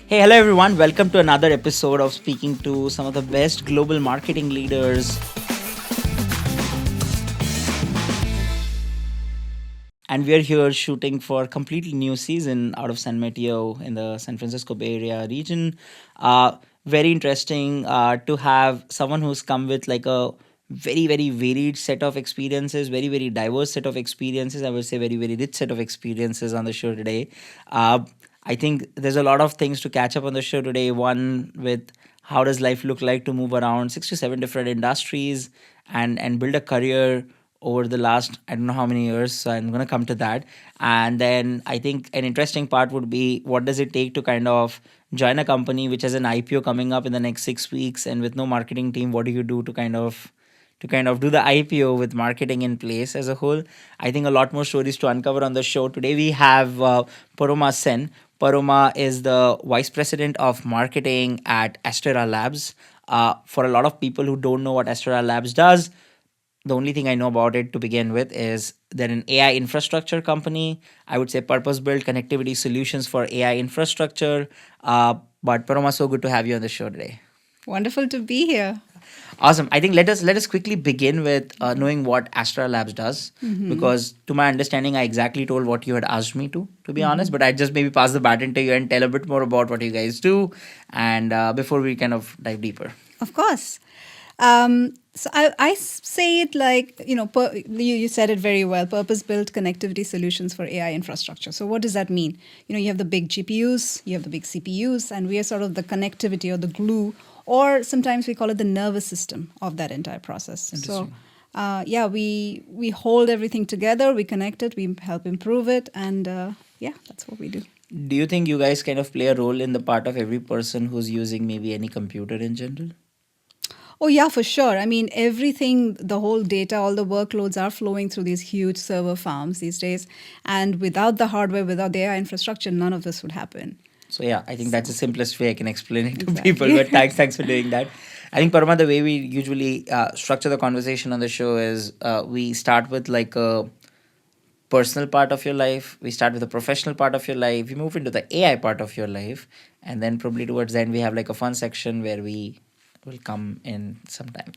Hey, hello everyone. Welcome to another episode of speaking to some of the best global marketing leaders. And we're here shooting for a completely new season out of San Mateo in the San Francisco Bay Area region. Very interesting to have someone who's come with like a very varied set of experiences, very diverse set of experiences. I would say very rich set of experiences on the show today. Uh, I think there's a lot of things to catch up on the show today. One with how does life look like to move around 6 to 7 different industries and build a career over the last I don't know how many years. So I'm gonna come to that. And then I think an interesting part would be what does it take to kind of join a company which has an IPO coming up in the next 6 weeks and with no marketing team, what do you do to kind of do the IPO with marketing in place as a whole. I think a lot more stories to uncover on the show. Today we have Paroma Sen. Paroma is the Vice President of Marketing at Astera Labs. For a lot of people who don't know what Astera Labs does, the only thing I know about it to begin with is they're an AI infrastructure company. I would say purpose built connectivity solutions for AI infrastructure. But Paroma, so good to have you on the show today. Wonderful to be here. Awesome. I think let us quickly begin with knowing what Astra Labs does, because to my understanding, I exactly told what you had asked me to be honest. But I just maybe pass the baton to you and tell a bit more about what you guys do, and before we kind of dive deeper. Of course. So I say it like, you said it very well, purpose-built connectivity solutions for AI infrastructure. So what does that mean? You have the big GPUs, you have the big CPUs, and we are sort of the connectivity or the glue, or sometimes we call it the nervous system of that entire process. So we hold everything together, we connect it, we help improve it, and that's what we do. Do you think you guys kind of play a role in the part of every person who's using maybe any computer in general? Oh, yeah, for sure. I mean, everything, the whole data, all the workloads are flowing through these huge server farms these days. And without the hardware, without the AI infrastructure, none of this would happen. So yeah, I think that's the simplest way I can explain it to Exactly. people. But thanks for doing that. I think Parama, the way we usually structure the conversation on the show is we start with like a personal part of your life, we start with the professional part of your life, we move into the AI part of your life, and then probably towards the end we have like a fun section where we will come in sometime.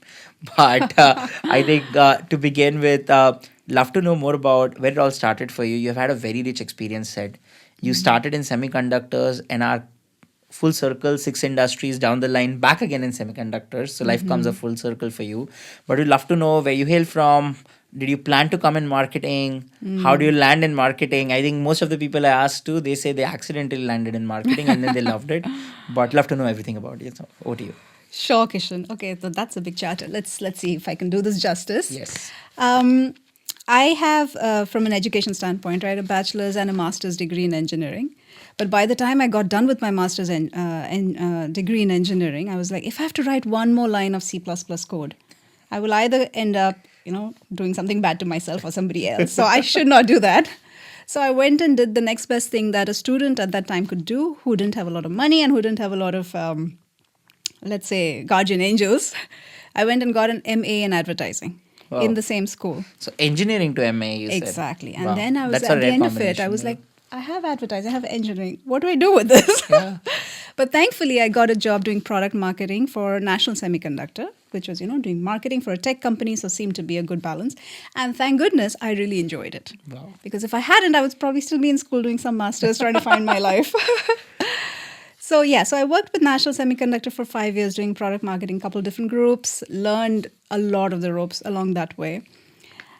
But I think to begin with, love to know more about where it all started for you. You've had a very rich experience set. You started in semiconductors and are full circle 6 industries down the line back again in semiconductors, so life comes a full circle for you. But we'd love to know where you hail from. Did you plan to come in marketing? How do you land in marketing? I think most of the people I asked to, they say they accidentally landed in marketing and then they loved it. But love to know everything about it. So over to you. Sure, Kishan. Okay, so that's a big charter. Let's see if I can do this justice. Yes. Um, I have, from an education standpoint, right, a bachelor's and a master's degree in engineering. But by the time I got done with my master's degree in engineering, I was like, if I have to write one more line of C++ code, I will either end up, doing something bad to myself or somebody else. So I should not do that. So I went and did the next best thing that a student at that time could do, who didn't have a lot of money and who didn't have a lot of, let's say, guardian angels. I went and got an MA in advertising. Wow. In the same school. So engineering to MA, you said. Exactly. And Wow. then I was That's a at the rare end of it, I combination, was yeah. like, I have advertising, I have engineering. What do I do with this? Yeah. But thankfully, I got a job doing product marketing for National Semiconductor, which was, doing marketing for a tech company, so seemed to be a good balance. And thank goodness, I really enjoyed it. Wow. Because if I hadn't, I would probably still be in school doing some masters, trying to find my life. So I worked with National Semiconductor for 5 years doing product marketing, couple different groups, learned a lot of the ropes along that way.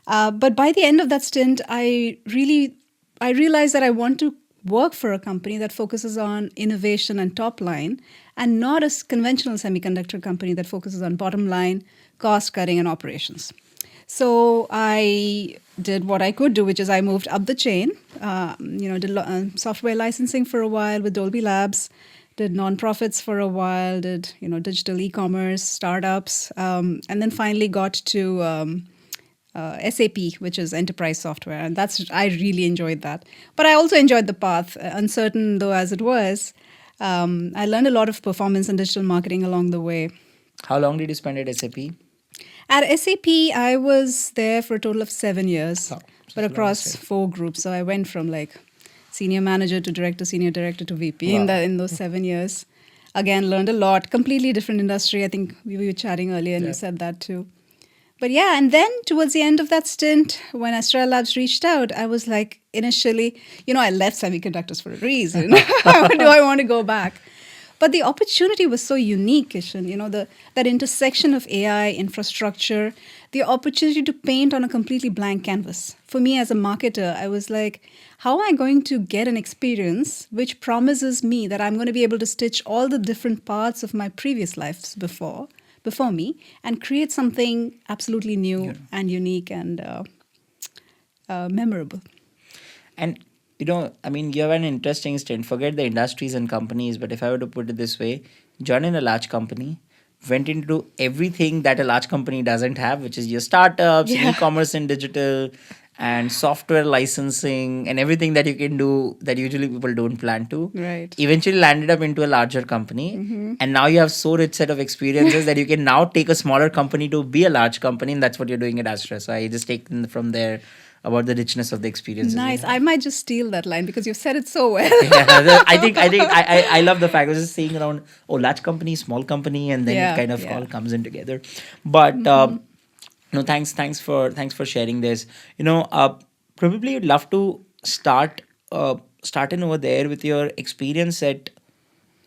But by the end of that stint, I realized that I want to work for a company that focuses on innovation and top line, and not a conventional semiconductor company that focuses on bottom line, cost cutting, and operations. So I did what I could do, which is I moved up the chain. Did software licensing for a while with Dolby Labs, did nonprofits for a while, did digital e-commerce, startups, and then finally got to SAP, which is enterprise software, and I really enjoyed that. But I also enjoyed the path, uncertain though as it was. I learned a lot of performance and digital marketing along the way. How long did you spend at SAP? At SAP, I was there for a total of 7 years, Oh, but across 4 groups. So I went from like senior manager to director, senior director to VP in those 7 years. Again, learned a lot. Completely different industry. I think we were chatting earlier, and you said that too. But yeah, and then towards the end of that stint, when Astral Labs reached out, I was like, initially, I left semiconductors for a reason. Do I want to go back? But the opportunity was so unique, Kishan. That intersection of AI, infrastructure, the opportunity to paint on a completely blank canvas. For me as a marketer, I was like, how am I going to get an experience which promises me that I'm going to be able to stitch all the different parts of my previous lives before me and create something absolutely new and unique and memorable. And you have an interesting stint. Forget the industries and companies, but if I were to put it this way, joined in a large company, went into everything that a large company doesn't have, which is your startups, e-commerce and digital, and software licensing, and everything that you can do that usually people don't plan to. Right. Eventually landed up into a larger company, and now you have so rich set of experiences that you can now take a smaller company to be a large company, and that's what you're doing at Astra. So I just take from there about the richness of the experiences. Nice. I might just steal that line because you've said it so well. I love the fact I was just saying around large company, small company, and then it kind of all comes in together. But no, thanks for sharing this. Probably you'd love to start in over there with your experience in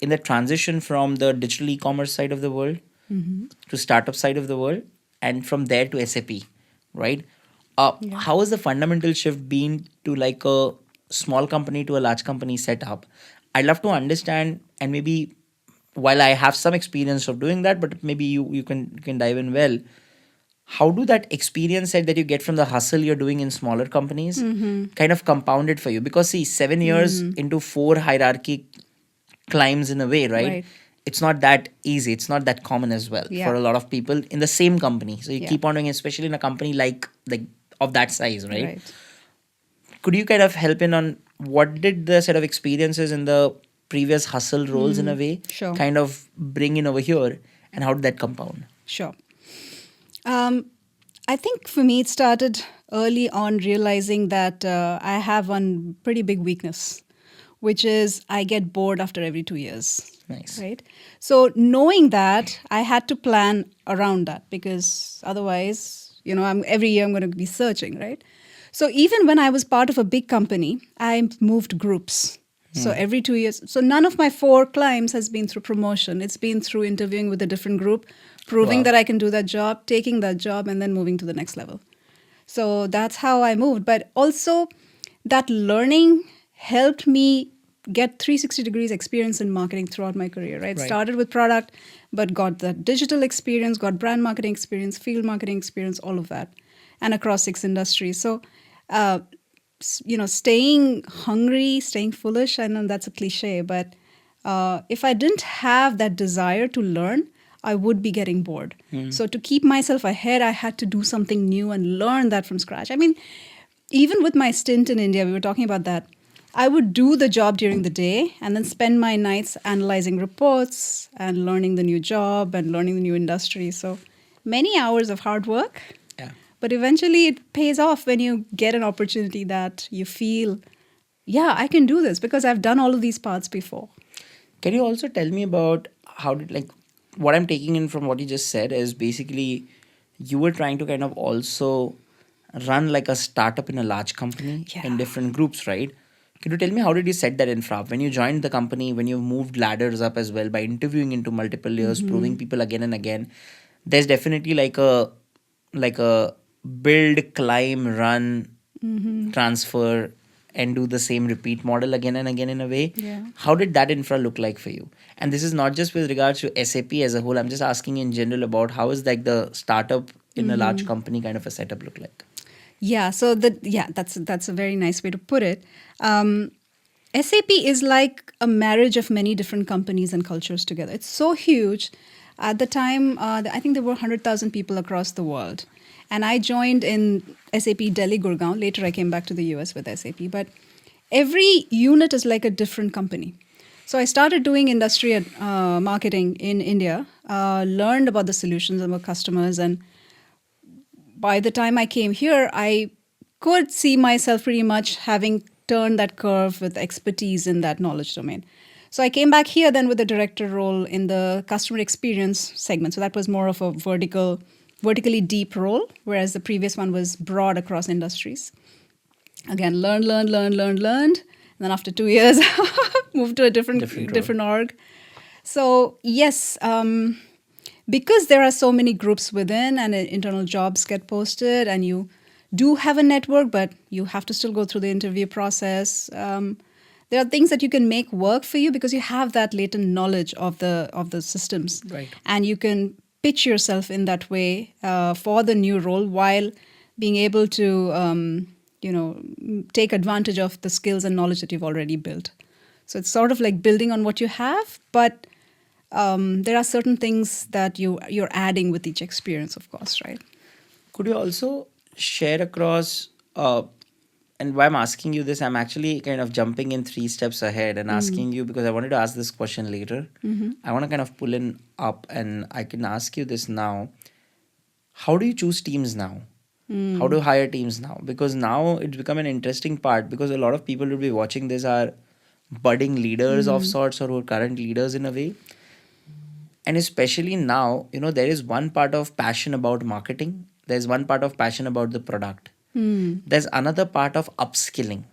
the transition from the digital e-commerce side of the world to startup side of the world, and from there to SAP, right? How has the fundamental shift been to like a small company to a large company setup? I'd love to understand, and maybe while I have some experience of doing that, but maybe you can dive in well. How do that experience set that you get from the hustle you're doing in smaller companies kind of compound it for you? Because see, 7 years into 4 hierarchy climbs in a way, right? It's not that easy. It's not that common as well for a lot of people in the same company. So you keep on doing, especially in a company like of that size, right? Could you kind of help in on what did the set of experiences in the previous hustle roles in a way kind of bring in over here, and how did that compound? Sure. I think for me, it started early on realizing that I have one pretty big weakness, which is I get bored after every 2 years. Nice. Right? So knowing that, I had to plan around that, because otherwise, every year I'm going to be searching, right? So even when I was part of a big company, I moved groups. So every 2 years. So none of my 4 climbs has been through promotion. It's been through interviewing with a different group, proving that I can do that job, taking that job, and then moving to the next level. So that's how I moved. But also that learning helped me get 360 degrees experience in marketing throughout my career, right? Started with product, but got the digital experience, got brand marketing experience, field marketing experience, all of that, and across 6 industries. So, staying hungry, staying foolish, I know that's a cliche, but if I didn't have that desire to learn, I would be getting bored. So to keep myself ahead, I had to do something new and learn that from scratch. I mean, even with my stint in India, we were talking about that. I would do the job during the day and then spend my nights analyzing reports and learning the new job and learning the new industry. So many hours of hard work. But eventually it pays off when you get an opportunity that you feel, I can do this because I've done all of these parts before. Can you also tell me about how did, what I'm taking in from what you just said is basically you were trying to kind of also run like a startup in a large company in different groups, right? Can you tell me how did you set that infra? When you joined the company, when you moved ladders up as well by interviewing into multiple layers, proving people again and again, there's definitely like a build, climb, run, transfer, and do the same repeat model again and again in a way. How did that infra look like for you? And this is not just with regards to SAP as a whole. I'm just asking in general about how is like the startup in a large company kind of a setup look like? So that's a very nice way to put it. SAP is like a marriage of many different companies and cultures together. It's so huge. At the time, I think there were 100,000 people across the world. And I joined in SAP Delhi, Gurgaon. Later, I came back to the US with SAP. But every unit is like a different company. So I started doing industry marketing in India, learned about the solutions of our customers. And by the time I came here, I could see myself pretty much having turn that curve with expertise in that knowledge domain. So I came back here then with a director role in the customer experience segment. So that was more of a vertically deep role, whereas the previous one was broad across industries. Again, learned. And then after 2 years, moved to a different org. So yes, because there are so many groups within and internal jobs get posted and you do have a network, but you have to still go through the interview process. There are things that you can make work for you because you have that latent knowledge of the systems. Right. And you can pitch yourself in that way for the new role while being able to take advantage of the skills and knowledge that you've already built. So it's sort of like building on what you have, but there are certain things that you're adding with each experience, of course, right? Could you also share across, and why I'm asking you this, I'm actually kind of jumping in 3 steps ahead and asking you because I wanted to ask this question later. I want to kind of pull in up and I can ask you this now. How do you choose teams now? How do you hire teams now? Because now it's become an interesting part because a lot of people will be watching this are budding leaders of sorts or who are current leaders in a way. And especially now, there is one part of passion about marketing. There's one part of passion about the product. There's another part of upskilling.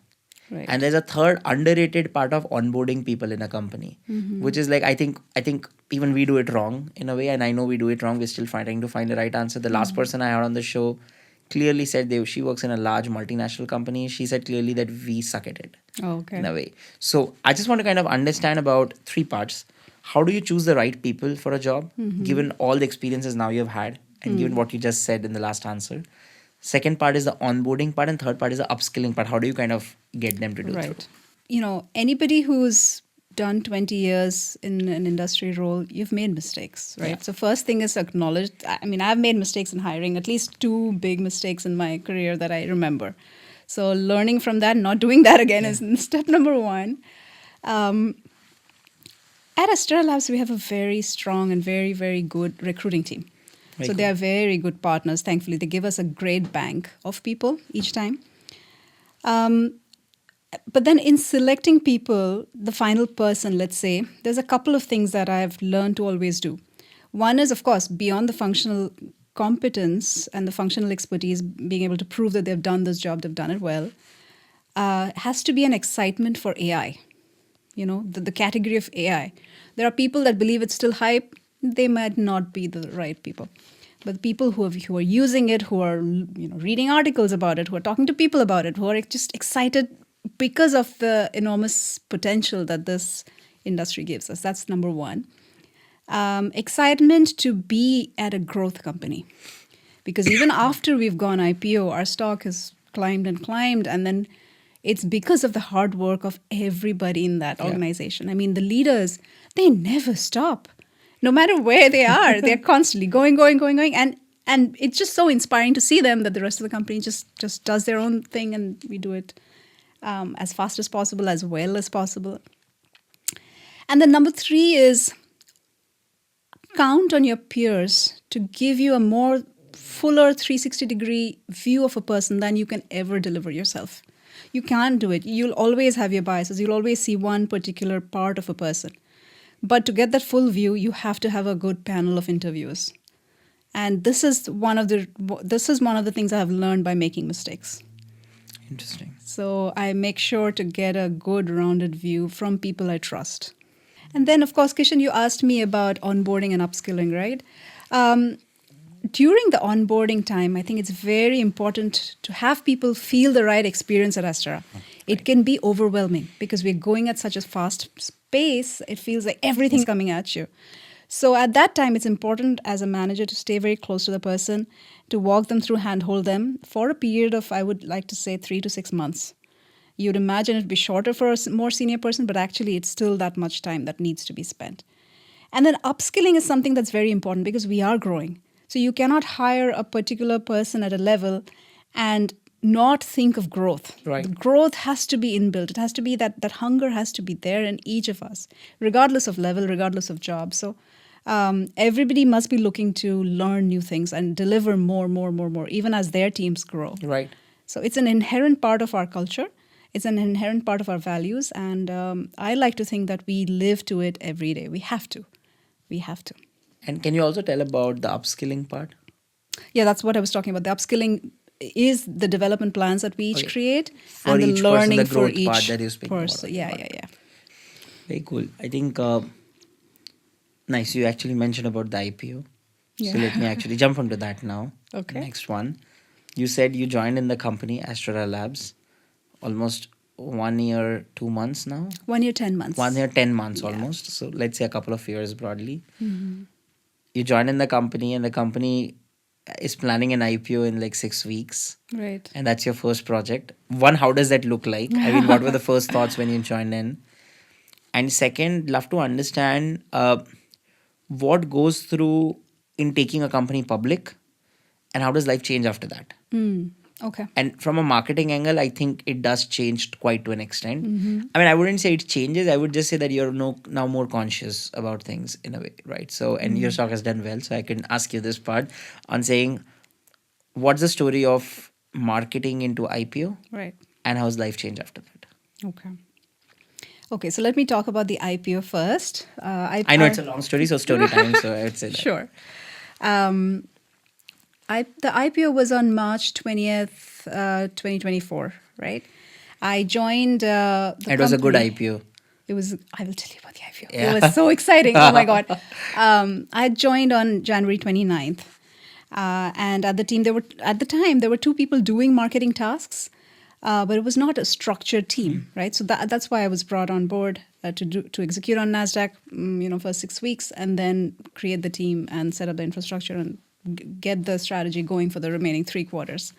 Right. And there's a third underrated part of onboarding people in a company, which is like, I think even we do it wrong in a way. And I know we do it wrong. We're still trying to find the right answer. The last person I had on the show clearly said she works in a large multinational company. She said clearly that we suck at it in a way. So I just want to kind of understand about 3 parts. How do you choose the right people for a job, given all the experiences now you've had and given what you just said in the last answer? Second part is the onboarding part and third part is the upskilling part. How do you kind of get them to do right. Anybody who's done 20 years in an industry role, you've made mistakes, right? Yeah. So first thing is acknowledge. I mean, I've made mistakes in hiring, at least 2 big mistakes in my career that I remember. So learning from that, not doing that again is step number 1. At Astera Labs, we have a very strong and very, very good recruiting team. So they are very good partners. Thankfully, they give us a great bank of people each time. But then in selecting people, the final person, let's say, there's a couple of things that I've learned to always do. One is, of course, beyond the functional competence and the functional expertise, being able to prove that they've done this job, they've done it well, has to be an excitement for AI. The category of AI. There are people that believe it's still hype. They might not be the right people. But the people who are using it, who are reading articles about it, who are talking to people about it, who are just excited because of the enormous potential that this industry gives us. That's number 1. Excitement to be at a growth company. Because even after we've gone IPO, our stock has climbed, and then it's because of the hard work of everybody in that organization. I mean, the leaders, they never stop. No matter where they are, they're constantly going. And it's just so inspiring to see them that the rest of the company just does their own thing and we do it as fast as possible, as well as possible. And then number 3 is count on your peers to give you a more fuller 360-degree view of a person than you can ever deliver yourself. You can't do it. You'll always have your biases. You'll always see one particular part of a person. But to get that full view, you have to have a good panel of interviewers. And this is one of the things I have learned by making mistakes. Interesting. So I make sure to get a good rounded view from people I trust. And then, of course, Kishan, you asked me about onboarding and upskilling, right? During the onboarding time, I think it's very important to have people feel the right experience at Astera. Right. It can be overwhelming because we're going at such a fast pace. It feels like everything's coming at you. So at that time, it's important as a manager to stay very close to the person, to walk them through, handhold them for a period of, I would like to say, 3 to 6 months. You'd imagine it'd be shorter for a more senior person, but actually it's still that much time that needs to be spent. And then upskilling is something that's very important because we are growing. So you cannot hire a particular person at a level and not think of growth. Right. The growth has to be inbuilt. It has to be that hunger has to be there in each of us, regardless of level, regardless of job. So everybody must be looking to learn new things and deliver more, even as their teams grow. Right. So it's an inherent part of our culture. It's an inherent part of our values, and I like to think that we live to it every day. We have to. We have to. And can you also tell about the upskilling part? Yeah, that's what I was talking about. The upskilling is the development plans that we each Okay. create, For and the each person, learning the for growth part each that you're speaking about. person. Okay, Yeah, got yeah, it. yeah. Very cool. I think nice. You actually mentioned about the IPO. So let me Yeah. actually jump onto that now. Okay. Next one. You said you joined in the company Astra Labs almost 1 year, 2 months now. 1 year, 10 months. 1 year, 10 months Yeah. almost. So let's say a couple of years broadly. Mhm. You joined in the company, and the company is planning an IPO in like 6 weeks. Right. And that's your first project. One, how does that look like? I mean, what were the first thoughts when you joined in? And second, love to understand what goes through in taking a company public, and how does life change after that. Mm. Okay. And from a marketing angle, I think it does change quite to an extent. Mm-hmm. I mean, I wouldn't say it changes. I would just say that you're now more conscious about things in a way, right? So, and your stock has done well. So I can ask you this part on saying, what's the story of marketing into IPO, Right. and how's life change after that? Okay. Okay, so let me talk about the IPO first. I know it's a long story, so story time. So I would say that. Sure. Um, the IPO was on March 20th, 2024, right? I joined the It was a good company. IPO. It was, I will tell you about the IPO. Yeah. It was so exciting. Oh my God. I joined on January 29th. And at the time, there were two people doing marketing tasks, but it was not a structured team, right? So that's why I was brought on board to execute on NASDAQ, for 6 weeks, and then create the team and set up the infrastructure and get the strategy going for the remaining 3 quarters.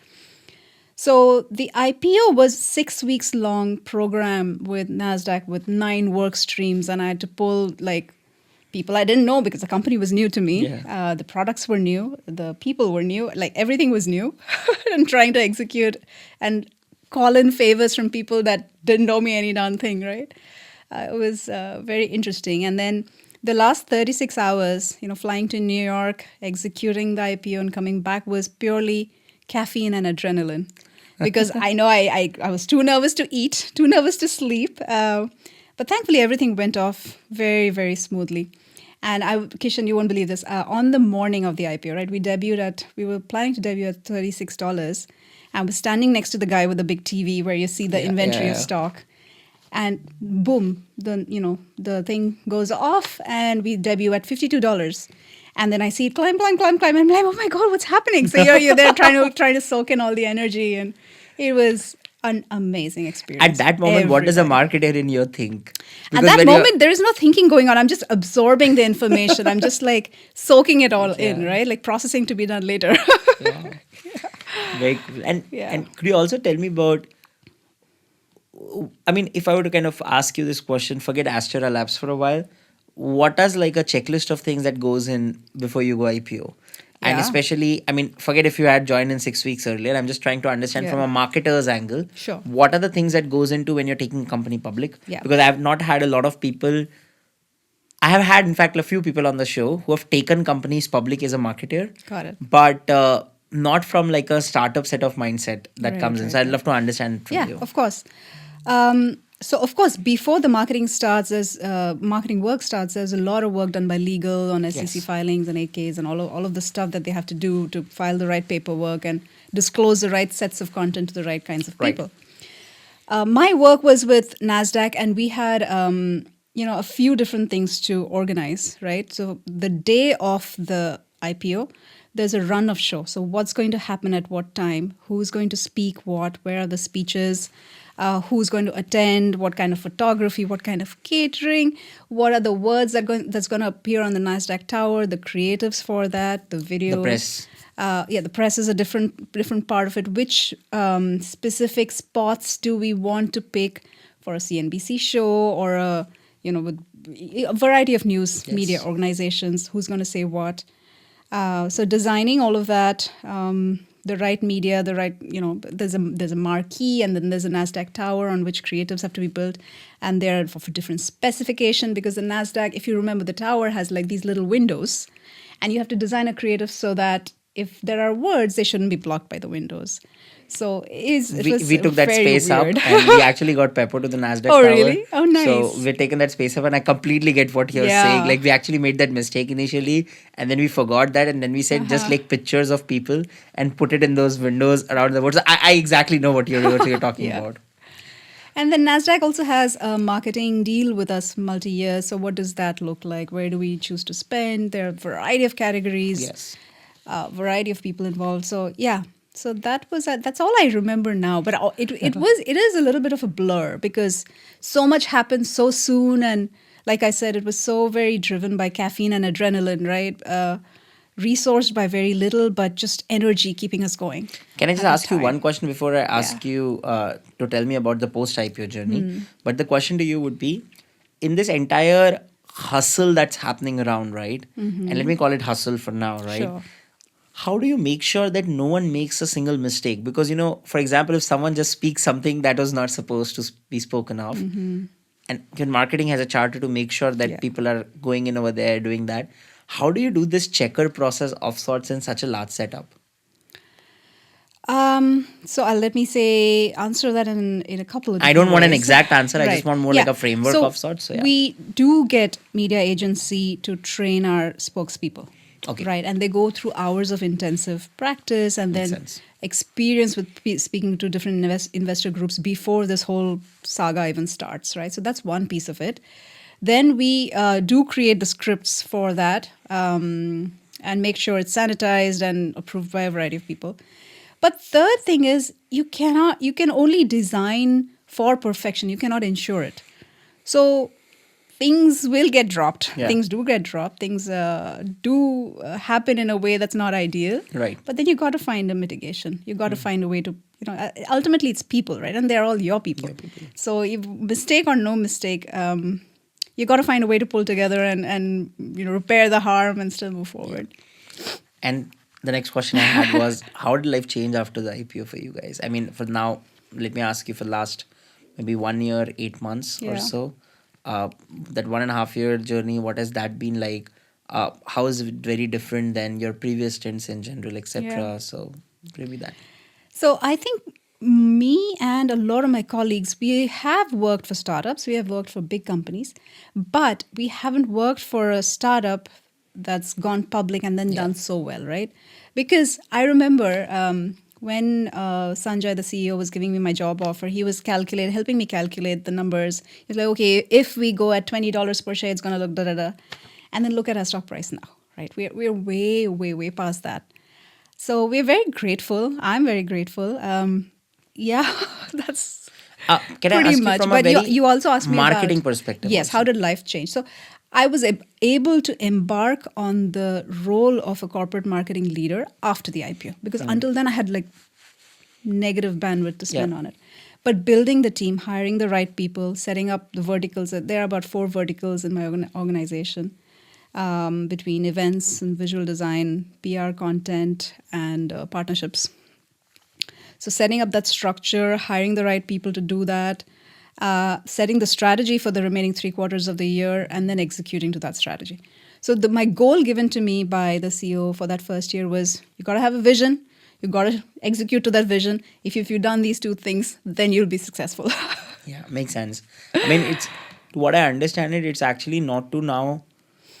So the IPO was 6 weeks long program with NASDAQ with 9 work streams, and I had to pull like people I didn't know because the company was new to me. Yeah. The products were new, the people were new, like everything was new, and trying to execute and call in favors from people that didn't know me any darn thing, right? It was very interesting. And then the last 36 hours, flying to New York, executing the IPO and coming back was purely caffeine and adrenaline. Because I know I was too nervous to eat, too nervous to sleep. But thankfully, everything went off very, very smoothly. And Kishan, you won't believe this. On the morning of the IPO, right, we were planning to debut at $36. And we're standing next to the guy with the big TV where you see the inventory of stock. And boom, the thing goes off and we debut at $52. And then I see it climb, and I'm like, oh my God, what's happening? So you're there trying to soak in all the energy, and it was an amazing experience. At that moment, what does a marketer in you think? At that moment, there is no thinking going on. I'm just absorbing the information. I'm just like soaking it all in, right? Like processing to be done later. Wow. Very cool. And Yeah. and could you also tell me about? I mean, if I were to kind of ask you this question, forget Astra Labs for a while. What does like a checklist of things that goes in before you go IPO? And Yeah. especially, I mean, forget if you had joined in 6 weeks earlier. I'm just trying to understand from a marketer's angle. Sure. What are the things that goes into when you're taking a company public? Yeah. Because I have not had a lot of people. I have had, in fact, a few people on the show who have taken companies public as a marketer. Got it. But not from like a startup set of mindset that Right, comes in. right, So I'd right. love to understand from you. Yeah, of course. So of course, before the marketing starts, marketing work starts, there's a lot of work done by legal on SEC Yes. filings and 8Ks and all of the stuff that they have to do to file the right paperwork and disclose the right sets of content to the right kinds of Right. people. My work was with NASDAQ, and we had a few different things to organize, right? So the day of the IPO, there's a run of show. So what's going to happen at what time? Who's going to speak what? Where are the speeches? Who's going to attend? What kind of photography? What kind of catering? What are the words that's going to appear on the NASDAQ tower? The creatives for that, the videos. The press. The press is a different part of it. Which specific spots do we want to pick for a CNBC show or with a variety of news media organizations? Who's going to say what? So designing all of that, the right media, the right, there's a marquee, and then there's a NASDAQ tower on which creatives have to be built, and they're for different specification, because the NASDAQ, if you remember, the tower has like these little windows, and you have to design a creative so that if there are words, they shouldn't be blocked by the windows. So it we, was we took that very space up weird. and we actually got Pepper to the Nasdaq Oh, tower. really? Oh, So nice. we're taking that space up, and I completely get what you're saying. Yeah. Like we actually made that mistake initially, and then we forgot that, and then we said just Uh-huh. like pictures of people and put it in those windows around the world. So I exactly know what you're talking Yeah. about. And then NASDAQ also has a marketing deal with us multi-year. So what does that look like? Where do we choose to spend? There are a variety of categories, Yes. variety of people involved. So yeah, so that's all I remember now. But it is a little bit of a blur because so much happened so soon, and like I said, it was so very driven by caffeine and adrenaline, right? Resourced by very little, but just energy keeping us going Can I just at that ask you time. one question before I Yeah. ask you to tell me about the post IPO journey? But the question to you would be, in this entire hustle that's happening around, right? And let me call it hustle for now, right? Sure. How do you make sure that no one makes a single mistake? Because, for example, if someone just speaks something that was not supposed to be spoken of, and your marketing has a charter to make sure that Yeah. people are going in over there doing that, how do you do this checker process of sorts in such a large setup? So let me say answer that in a couple of I different don't want an ways. exact answer. I just Right. want more like Yeah. a framework So of sorts. So yeah. we do get media agency to train our spokespeople. Okay. Right. And they go through hours of intensive practice and Makes then sense. experience with speaking to different investor groups before this whole saga even starts. Right. So that's one piece of it. Then we do create the scripts for that and make sure it's sanitized and approved by a variety of people. But third thing is you can only design for perfection. You cannot ensure it. So things will get dropped. Yeah. Things do get dropped. Things do happen in a way that's not ideal. Right. But then you got to find a mitigation. You got to find a way to, ultimately it's people, right? And they're all your people. Your people. So if mistake or no mistake, you got to find a way to pull together and repair the harm and still move forward. And the next question I had was, how did life change after the IPO for you guys? I mean, for now, let me ask you for the last maybe 1 year, 8 months or Yeah. so, that 1.5 year journey, what has that been like? How is it very different than your previous stints in general, etc.? Yeah. So maybe that. So I think me and a lot of my colleagues, we have worked for startups, we have worked for big companies, but we haven't worked for a startup that's gone public and then done so well, right? Because I remember when Sanjay, the CEO, was giving me my job offer, he was helping me calculate the numbers. He's like, okay, if we go at $20 per share, it's going to look da-da-da. And then look at our stock price now, right? We're way, way, way past that. So we're very grateful. I'm very grateful. Yeah, that's Can I pretty ask you much. from a But very you also asked me marketing about, perspective? yes, also? how did life change? So I was able to embark on the role of a corporate marketing leader after the IPO because until then I had like negative bandwidth to spend Yeah. on it. But building the team, hiring the right people, setting up the verticals. There are about 4 verticals in my organization. Between events and visual design, PR content, and partnerships. So setting up that structure, hiring the right people to do that, setting the strategy for the remaining 3 quarters of the year, and then executing to that strategy. So my goal given to me by the CEO for that first year was, you got to have a vision, you got to execute to that vision. If you've done these 2 things, then you'll be successful. Yeah, makes sense. I mean, it's to what I understand it, it's actually not to now,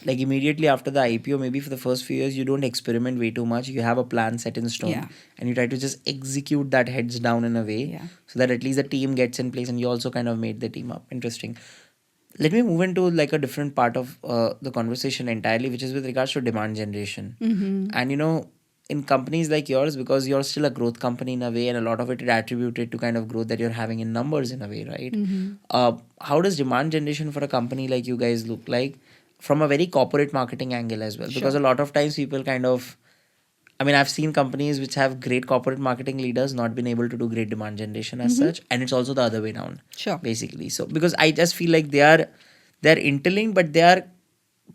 like immediately after the IPO, maybe for the first few years, you don't experiment way too much. You have a plan set in stone Yeah. and you try to just execute that heads down in a way Yeah. so that at least the team gets in place and you also kind of made the team up. Interesting. Let me move into like a different part of the conversation entirely, which is with regards to demand generation. And in companies like yours, because you're still a growth company in a way, and a lot of it is attributed to kind of growth that you're having in numbers in a way, right? How does demand generation for a company like you guys look like from a very corporate marketing angle as well? Because Sure. a lot of times people kind of, I mean, I've seen companies which have great corporate marketing leaders not been able to do great demand generation as such, and it's also the other way around, Sure. basically. So because I just feel like they're interlinked, but they are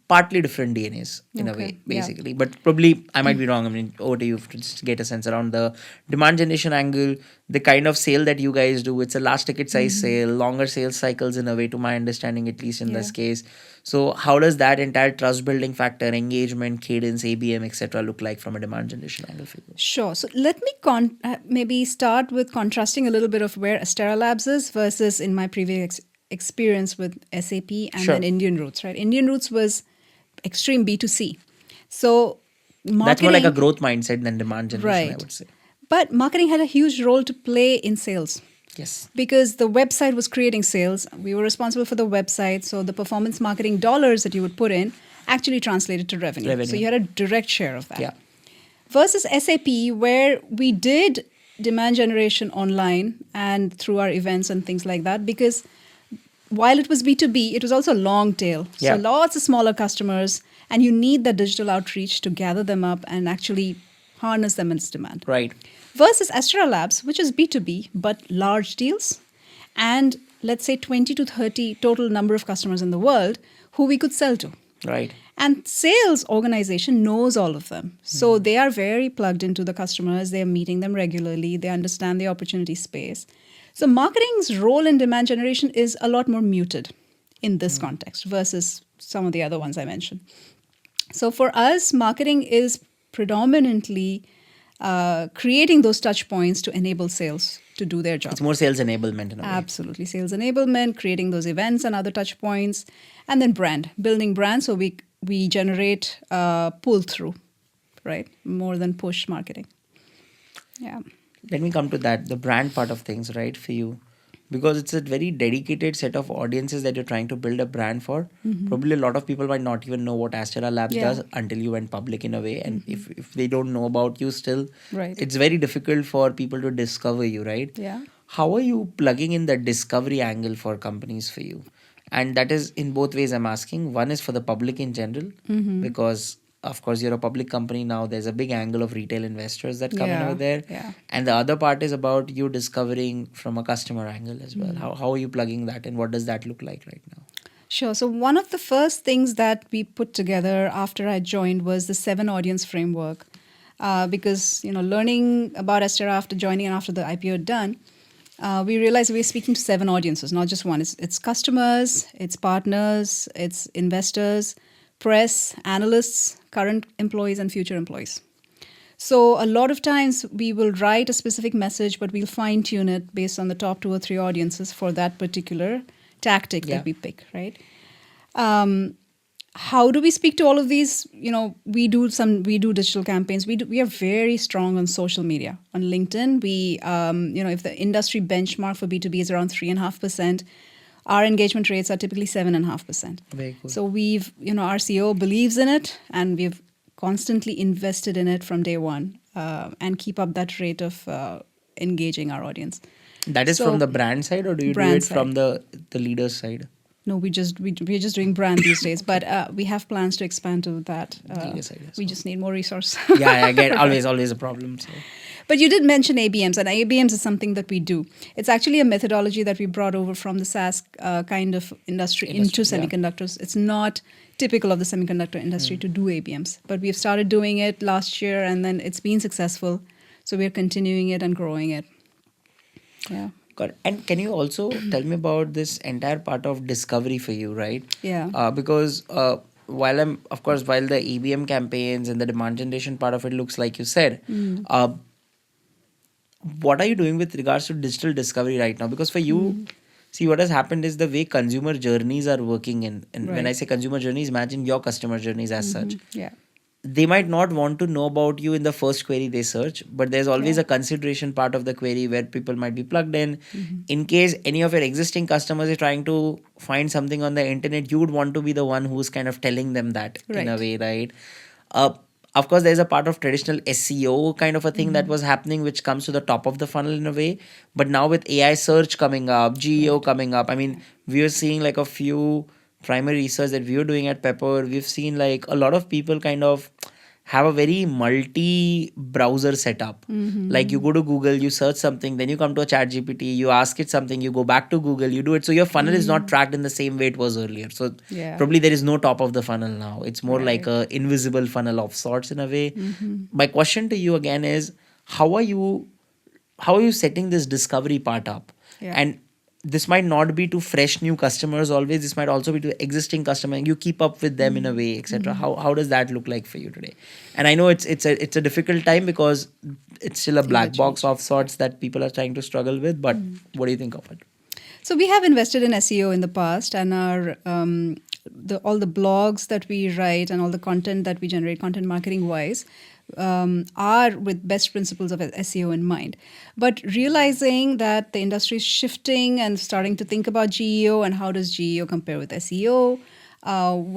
partly different DNAs in a Okay. way, Yeah. basically. But probably I might be wrong. I mean, over to you to just get a sense around the demand generation angle, the kind of sale that you guys do. It's a large ticket size sale, longer sales cycles in a way, to my understanding, at least in Yeah. this case. So, how does that entire trust building factor, engagement, cadence, ABM, etc., look like from a demand generation angle for you? Sure. So let me maybe start with contrasting a little bit of where Astera Labs is versus in my previous experience with SAP and then Sure. Indian Roots, right? Indian Roots was extreme B2C. So That's more like a marketing, growth mindset than demand generation, I right. would say. But marketing had a huge role to play in sales Yes. because the website was creating sales. We were responsible for the website. So the performance marketing dollars that you would put in actually translated to revenue. So Revenue. you had a direct share of that. Yeah. Versus SAP, where we did demand generation online and through our events and things like that, because while it was B2B, it was also long tail. So Yeah. lots of smaller customers, and you need that digital outreach to gather them up and actually harness them in its demand. Right. Versus Astera Labs, which is B2B, but large deals, and let's say 20 to 30 total number of customers in the world who we could sell to. Right. And sales organization knows all of them. So they are very plugged into the customers. They're meeting them regularly. They understand the opportunity space. So marketing's role in demand generation is a lot more muted in this context versus some of the other ones I mentioned. So for us, marketing is predominantly creating those touch points to enable sales to do their job. It's more sales enablement in a way. Absolutely. Sales enablement, creating those events and other touch points, and then building brand. So we generate pull through, right? More than push marketing. Yeah. Let me come to that, the brand part of things, right, for you. Because it's a very dedicated set of audiences that you're trying to build a brand for. Probably a lot of people might not even know what Astera Labs Yeah. does until you went public in a way. And if they don't know about you still, Right. it's very difficult for people to discover you, right? Yeah. How are you plugging in the discovery angle for companies for you? And that is in both ways I'm asking. One is for the public in general, because of course you're a public company now. There's a big angle of retail investors that come in Yeah, over there. yeah. And the other part is about you discovering from a customer angle as well. How are you plugging that and what does that look like right now? Sure. So one of the first things that we put together after I joined was the 7 audience framework. Because learning about Astera after joining and after the IPO had done, we realized we were speaking to 7 audiences, not just one. It's customers, it's partners, it's investors, press, analysts, current employees, and future employees. So a lot of times we will write a specific message, but we'll fine tune it based on the top 2 or 3 audiences for that particular tactic Yeah. that we pick, right? How do we speak to all of these? We do digital campaigns. We are very strong on social media. On LinkedIn, we if the industry benchmark for B2B is around 3.5%, our engagement rates are typically 7.5%. Very cool. So we've our CEO believes in it, and we've constantly invested in it from day one, and keep up that rate of engaging our audience. That is So- from the brand side, or do you do Brand it from the leader's side? No, we're just doing brand these days, but we have plans to expand to that. Media side as We well. just need more resource. Yeah, I get always a problem. So. But you did mention ABMs, and ABMs is something that we do. It's actually a methodology that we brought over from the SaaS kind of industry into yeah. semiconductors. It's not typical of the semiconductor industry to do ABMs, but we've started doing it last year, and then it's been successful. So we're continuing it and growing it. Yeah. Got it. And can you also tell me about this entire part of discovery for you, right? Yeah. Because while the EBM campaigns and the demand generation part of it looks like you said, what are you doing with regards to digital discovery right now? Because for you, see, what has happened is the way consumer journeys are working in. And when Right. I say consumer journeys, imagine your customer journeys as such. Yeah. They might not want to know about you in the first query they search, but there's always a consideration part of the query where people might be plugged in. In case any of your existing customers are trying to find something on the internet, you would want to be the one who's kind of telling them that in a Right. way, right? Of course, there's a part of traditional SEO kind of a thing that was happening, which comes to the top of the funnel in a way. But now with AI search coming up, GEO coming up, I mean, we are seeing like a few primary research that we were doing at Pepper. We've seen like a lot of people kind of have a very multi browser setup. Like you go to Google, you search something, then you come to a chat GPT, you ask it something, you go back to Google, you do it. So your funnel is not tracked in the same way it was earlier. So Yeah. probably there is no top of the funnel now. It's more like Right. a invisible funnel of sorts in a way. My question to you again is, how are you setting this discovery part up? Yeah. And this might not be to fresh new customers always, this might also be to existing customer, you keep up with them in a way, etc. How does that look like for you today? And I know it's a difficult time because it's still a Things are black box changing. of sorts that people are trying to struggle with, but what do you think of it? So we have invested in SEO in the past, and our all the blogs that we write and all the content that we generate, content marketing wise, are with best principles of SEO in mind. But realizing that the industry is shifting and starting to think about GEO and how does GEO compare with SEO,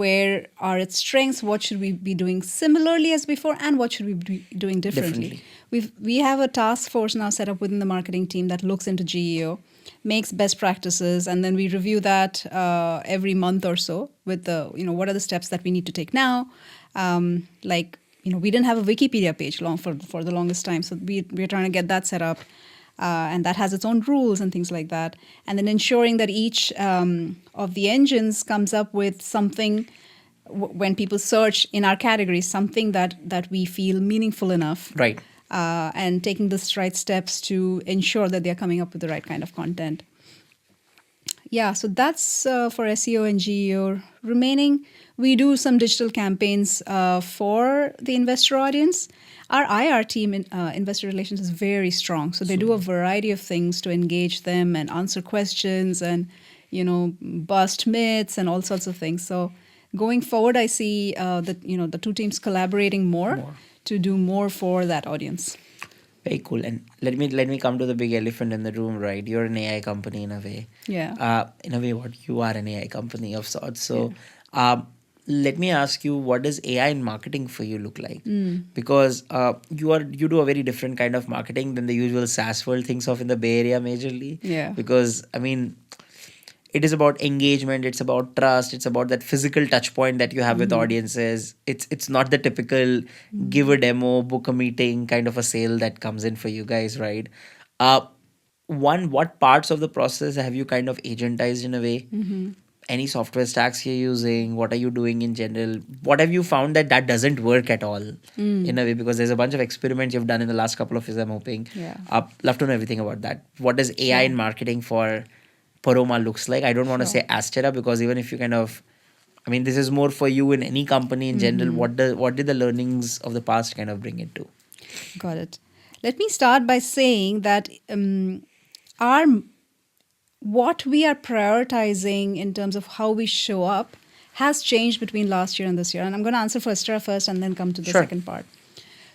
where are its strengths, what should we be doing similarly as before, and what should we be doing differently. We have a task force now set up within the marketing team that looks into GEO, makes best practices, and then we review that every month or so with the, what are the steps that we need to take now. We didn't have a Wikipedia page for the longest time, so we're trying to get that set up. And that has its own rules and things like that. And then ensuring that each of the engines comes up with something, when people search in our categories, something that we feel meaningful enough. Right. And taking the right steps to ensure that they're coming up with the right kind of content. Yeah, so that's for SEO and GEO. Remaining, we do some digital campaigns for the investor audience. Our IR team in investor relations is very strong. So they do a variety of things to engage them and answer questions and, bust myths and all sorts of things. So going forward, I see the two teams collaborating more to do more for that audience. Very cool. And let me come to the big elephant in the room, right? You're an AI company in a way. Yeah. In a way, what you are an AI company of sorts. So, let me ask you, what does AI in marketing for you look like? Because you do a very different kind of marketing than the usual SaaS world thinks of in the Bay Area majorly. Yeah. Because I mean, it is about engagement, it's about trust, it's about that physical touch point that you have with audiences. It's not the typical give a demo, book a meeting kind of a sale that comes in for you guys, right? uh what parts of the process have you kind of agentized in a way? Any software stacks you're using? What are you doing in general? What have you found that doesn't work at all in a way? Because there's a bunch of experiments you've done in the last couple of years, I'm hoping. Yeah. Love to know everything about that. What does AI Sure. in marketing for Paroma looks like? I don't want to say Astera, because even if you kind of, I mean, this is more for you in any company in general. What did the learnings of the past kind of bring it to? Got it. Let me start by saying that what we are prioritizing in terms of how we show up has changed between last year and this year. And I'm going to answer for Astera first and then come to the Sure. second part.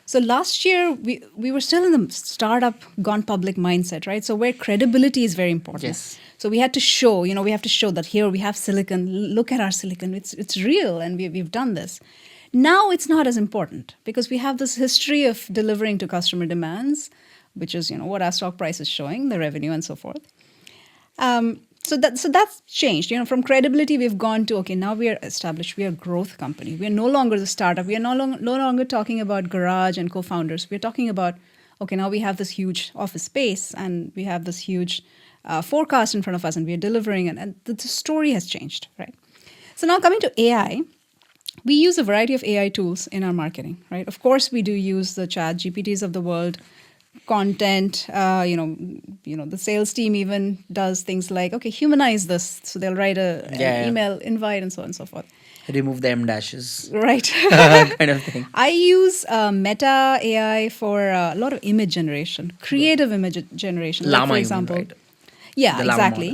So last year, we were still in the startup gone public mindset, right? So where credibility is very important. Yes. So we had to show, we have to show that here we have silicon. Look at our silicon. It's real, and we've done this. Now it's not as important because we have this history of delivering to customer demands, which is, what our stock price is showing, the revenue and so forth. So that's changed. From credibility, we've gone to, okay, now we are established. We are a growth company. We are no longer the startup. We are no longer talking about garage and co-founders. We're talking about, okay, now we have this huge office space and we have this huge forecast in front of us and we are delivering, and the story has changed, right? So now coming to AI, we use a variety of AI tools in our marketing, right? Of course, we do use the chat GPTs of the world, content. The sales team even does things like, okay, humanize this. So they'll write an email invite and so on and so forth. Remove the M dashes. Right. Kind of thing. I use Meta AI for a lot of image generation, creative image generation. Llama, for you example. mean, right? Yeah, The Llama exactly.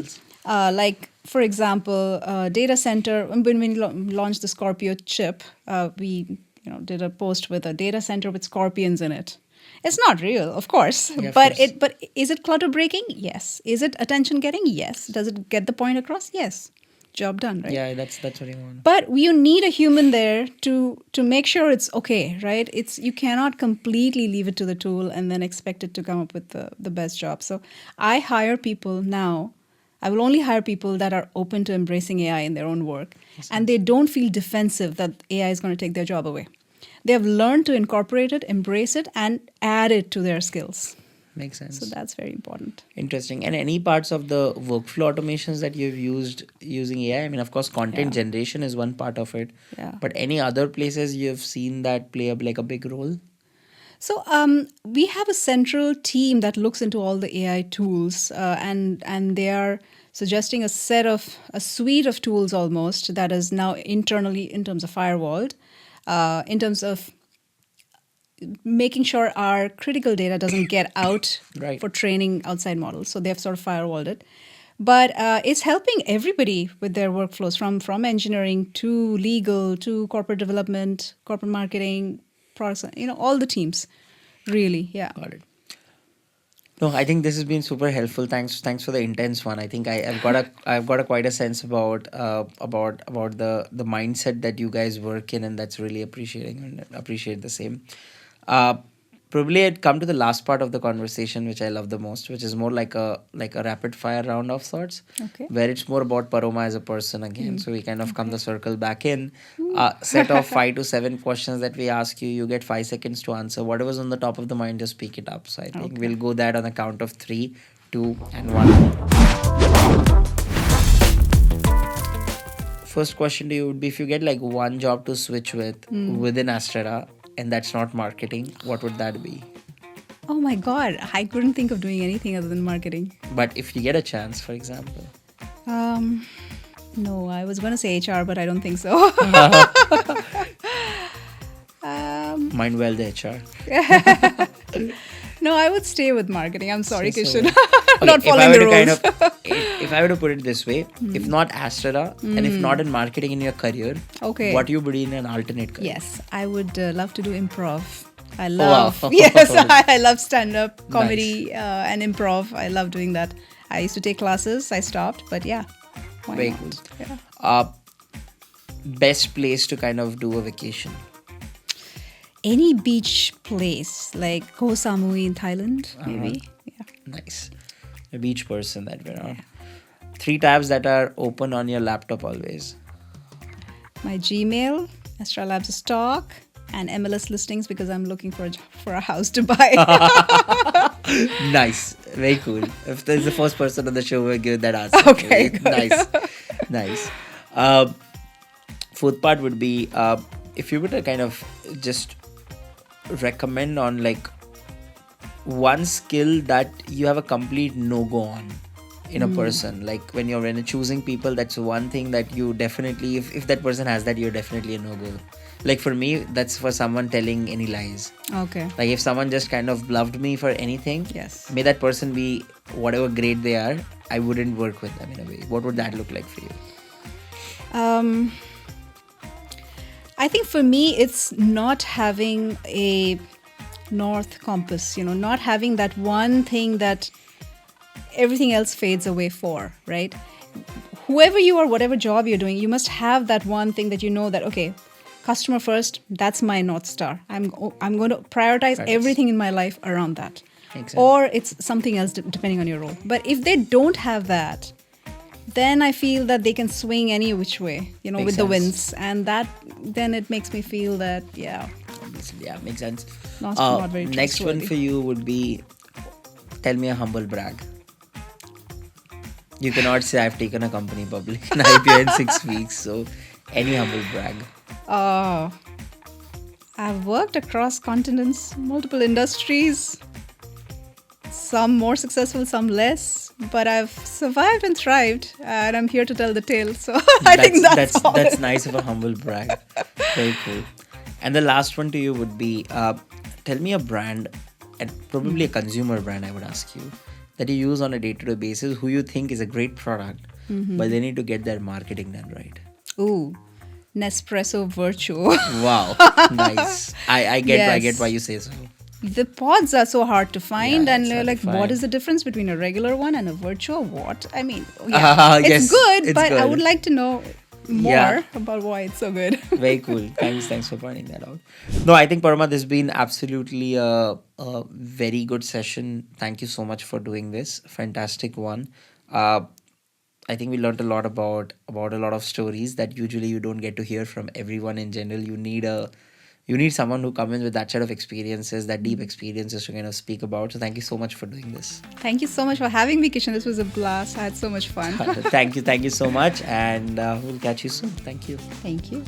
models. For example, data center. When we launched the Scorpio chip, we did a post with a data center with scorpions in it. It's not real, of course, Yeah, of but course. but is it clutter breaking? Yes. Is it attention getting? Yes. Does it get the point across? Yes. Job done, right? Yeah, that's what you want. But you need a human there to make sure it's okay, right? You cannot completely leave it to the tool and then expect it to come up with the best job. So I hire people now. I will only hire people that are open to embracing AI in their own work, and they don't feel defensive that AI is going to take their job away. They have learned to incorporate it, embrace it, and add it to their skills. Makes So sense. that's very important. Interesting. And any parts of the workflow automations that you've used using AI? I mean, of course, content Yeah. generation is one part of it, Yeah. but any other places you've seen that play up like a big role? So we have a central team that looks into all the AI tools, and they are suggesting a suite of tools almost that is now internally in terms of firewalled, in terms of making sure our critical data doesn't get out Right. for training outside models. So they've sort of firewalled it. But it's helping everybody with their workflows from engineering to legal to corporate development, corporate marketing, products, all the teams. Really, yeah. Got it. No, I think this has been super helpful. Thanks for the intense one. I think I've got a quite a sense about the mindset that you guys work in, and that's really appreciating and appreciate the same. Uh, Probably I'd come to the last part of the conversation, which I love the most, which is more like a rapid fire round of sorts, Okay. where it's more about Paroma as a person again. So we kind of come Okay. the circle back in. Set of 5 to 7 questions that we ask you. You get 5 seconds to answer. Whatever's on the top of the mind, just speak it up. So I think Okay. we'll go that on the count of three, two, and one. First question to you would be, if you get like one job to switch with within Astrada, and that's not marketing, what would that be? Oh my God, I couldn't think of doing anything other than marketing. But if you get a chance, for example. Um, no, I was going to say HR, but I don't think so. Mind well the HR. No, I would stay with marketing. I'm sorry, So- Kishan. Okay, Not following the rules. If I were to put it this way, if not Astrada, and if not in marketing in your career, Okay. what you would be in an alternate career? Yes, I would love to do improv. I wow. love yes, I love stand-up comedy and improv. I love doing that. I used to take classes. I stopped, but yeah, why Very not? cool. Yeah. Best place to kind of do a vacation. Any beach place like Koh Samui in Thailand, maybe. Yeah. Nice. A beach person that we're on. 3 tabs that are open on your laptop always. My Gmail, Astra Labs stock, and MLS listings because I'm looking for a house to buy. Nice. Very cool. If there's the first person on the show, we'll give that answer. Okay, good. Nice. Nice. Fourth part would be, if you were to kind of just recommend on like one skill that you have a complete no-go on in a person, like when you're choosing people, that's one thing that you definitely, if that person has that, you're definitely a no-go. Like for me, that's for someone telling any lies. Okay. Like if someone just kind of bluffed me for anything, Yes. may that person be whatever grade they are, I wouldn't work with them in a way. What would that look like for you? I think for me, it's not having a north compass, not having that one thing that everything else fades away for, right? Whoever you are, whatever job you're doing, you must have that one thing that you know that, okay, customer first, that's my North Star. I'm going to prioritize Right. everything in my life around that. Makes sense. Or it's something else depending on your role. But if they don't have that, then I feel that they can swing any which way, Makes with the sense. winds. And then it makes me feel that, yeah, Yeah, makes sense. not very Next one trustworthy. for you would be, tell me a humble brag. You cannot say I've taken a company public in IPO in 6 weeks. So any humble brag. I've worked across continents, multiple industries, some more successful, some less, but I've survived and thrived, and I'm here to tell the tale. So I think that's all. That's nice of a humble brag. Very cool. And the last one to you would be, tell me a brand, and probably a consumer brand, I would ask you, that you use on a day-to-day basis, who you think is a great product, but they need to get their marketing done right. Ooh, Nespresso Virtuo. Wow, nice. I get Yes. why you say so. The pods are so hard to find, Yeah, and it's you're hard to like, find. what is the difference between a regular one and a Virtuo? What? I mean, yeah, it's Yes, good, it's but I good. would like to know more Yeah. about why it's so good. Very cool. Thanks for pointing that out. No, I think Paroma, this has been absolutely a very good session. Thank you so much for doing this. Fantastic one. I think we learned a lot about a lot of stories that usually you don't get to hear from everyone in general. You you need someone who comes in with that set of experiences, that deep experiences to kind of speak about. So thank you so much for doing this. Thank you so much for having me, Kishan. This was a blast. I had so much fun. Thank you so much, and we'll catch you soon. Thank you. Thank you.